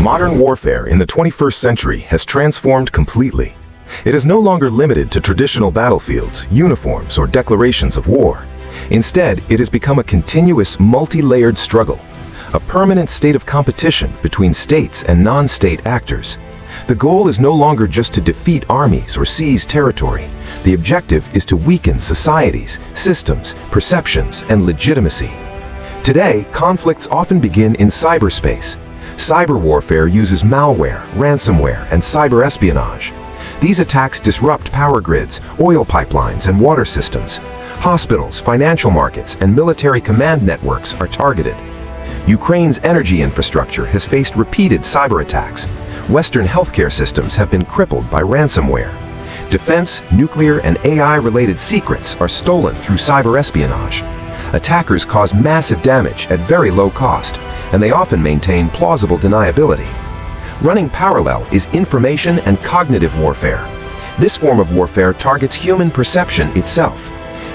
Modern warfare in the 21st century has transformed completely. It is no longer limited to traditional battlefields, uniforms, or declarations of war. Instead, it has become a continuous, multi-layered struggle, a permanent state of competition between states and non-state actors. The goal is no longer just to defeat armies or seize territory. The objective is to weaken societies, systems, perceptions, and legitimacy. Today, conflicts often begin in cyberspace. Cyber warfare uses malware, ransomware, and cyber espionage. These attacks disrupt power grids, oil pipelines, and water systems. Hospitals, financial markets, and military command networks are targeted. Ukraine's energy infrastructure has faced repeated cyber attacks. Western healthcare systems have been crippled by ransomware. Defense, nuclear, and AI-related secrets are stolen through cyber espionage. Attackers cause massive damage at very low cost, and they often maintain plausible deniability. Running parallel is information and cognitive warfare. This form of warfare targets human perception itself.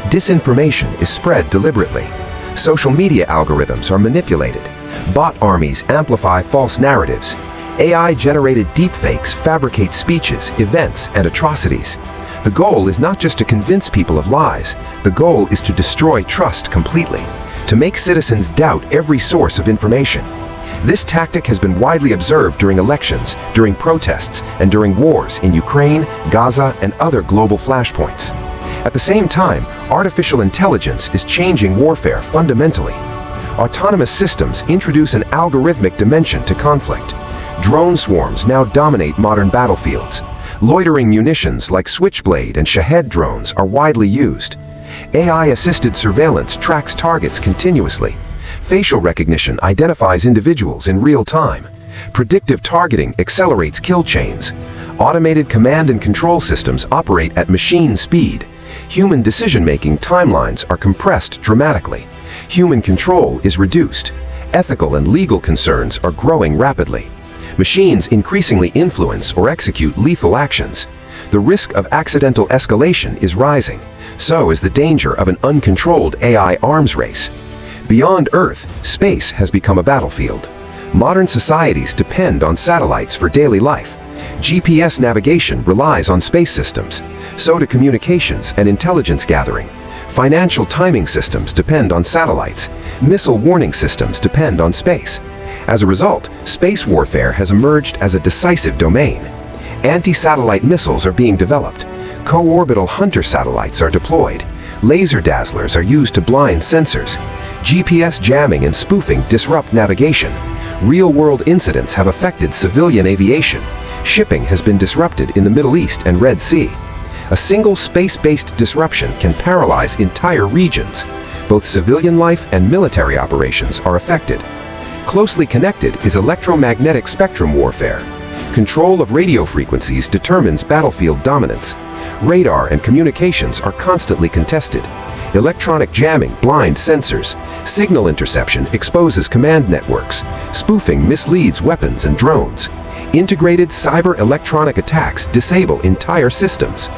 Disinformation is spread deliberately. Social media algorithms are manipulated. Bot armies amplify false narratives. AI-generated deepfakes fabricate speeches, events, and atrocities. The goal is not just to convince people of lies. The goal is to destroy trust completely, to make citizens doubt every source of information. This tactic has been widely observed during elections, during protests, and during wars in Ukraine, Gaza, and other global flashpoints. At the same time, artificial intelligence is changing warfare fundamentally. Autonomous systems introduce an algorithmic dimension to conflict. Drone swarms now dominate modern battlefields. Loitering munitions like Switchblade and Shahed drones are widely used. AI-assisted surveillance tracks targets continuously. Facial recognition identifies individuals in real time. Predictive targeting accelerates kill chains. Automated command and control systems operate at machine speed. Human decision-making timelines are compressed dramatically. Human control is reduced. Ethical and legal concerns are growing rapidly. Machines increasingly influence or execute lethal actions. The risk of accidental escalation is rising. So is the danger of an uncontrolled AI arms race. Beyond Earth, space has become a battlefield. Modern societies depend on satellites for daily life. GPS navigation relies on space systems. So do communications and intelligence gathering. Financial timing systems depend on satellites. Missile warning systems depend on space. As a result, space warfare has emerged as a decisive domain. Anti-satellite missiles are being developed. Co-orbital hunter satellites are deployed. Laser dazzlers are used to blind sensors. GPS jamming and spoofing disrupt navigation. Real-world incidents have affected civilian aviation. Shipping has been disrupted in the Middle East and Red Sea. A single space-based disruption can paralyze entire regions. Both civilian life and military operations are affected. Closely connected is electromagnetic spectrum warfare. Control of radio frequencies determines battlefield dominance. Radar and communications are constantly contested. Electronic jamming blinds sensors. Signal interception exposes command networks. Spoofing misleads weapons and drones. Integrated cyber-electronic attacks disable entire systems.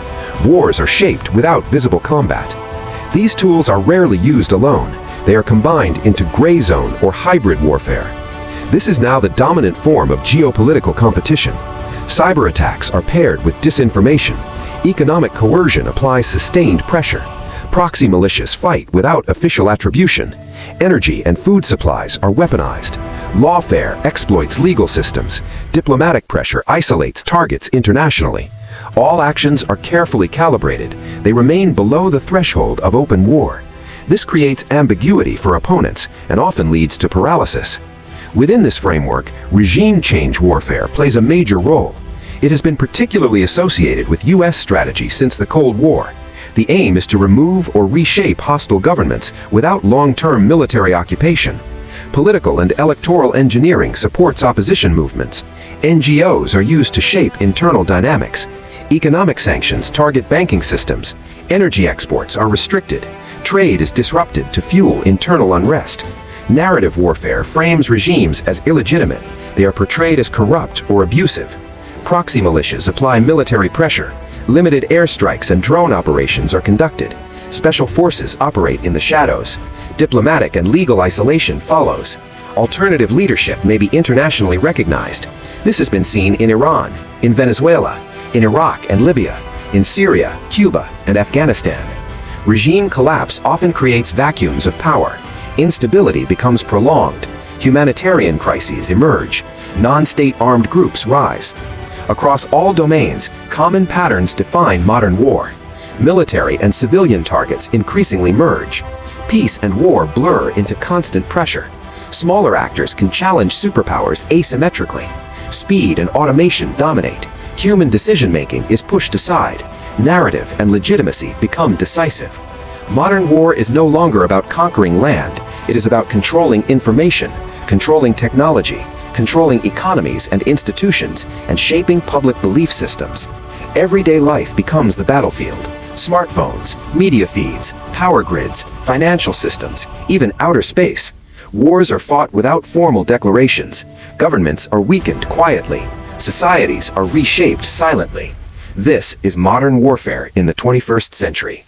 Wars are shaped without visible combat. These tools are rarely used alone. They are combined into gray zone or hybrid warfare. This is now the dominant form of geopolitical competition. Cyber attacks are paired with disinformation. Economic coercion applies sustained pressure. Proxy militias fight without official attribution. Energy and food supplies are weaponized. Lawfare exploits legal systems. Diplomatic pressure isolates targets internationally. All actions are carefully calibrated. They remain below the threshold of open war. This creates ambiguity for opponents and often leads to paralysis. Within this framework, regime change warfare plays a major role. It has been particularly associated with U.S. strategy since the Cold War. The aim is to remove or reshape hostile governments without long-term military occupation. Political and electoral engineering supports opposition movements. NGOs are used to shape internal dynamics. Economic sanctions target banking systems. Energy exports are restricted. Trade is disrupted to fuel internal unrest. Narrative warfare frames regimes as illegitimate. They are portrayed as corrupt or abusive. Proxy militias apply military pressure. Limited airstrikes and drone operations are conducted. Special forces operate in the shadows. Diplomatic and legal isolation follows. Alternative leadership may be internationally recognized. This has been seen in Iran, in Venezuela, in Iraq and Libya, in Syria, Cuba, and Afghanistan. Regime collapse often creates vacuums of power. Instability becomes prolonged. Humanitarian crises emerge. Non-state armed groups rise. Across all domains, common patterns define modern war. Military and civilian targets increasingly merge. Peace and war blur into constant pressure. Smaller actors can challenge superpowers asymmetrically. Speed and automation dominate. Human decision-making is pushed aside. Narrative and legitimacy become decisive. Modern war is no longer about conquering land. It is about controlling information, controlling technology, controlling economies and institutions, and shaping public belief systems. Everyday life becomes the battlefield. Smartphones, media feeds, power grids, financial systems, even outer space. Wars are fought without formal declarations. Governments are weakened quietly. Societies are reshaped silently. This is modern warfare in the 21st century.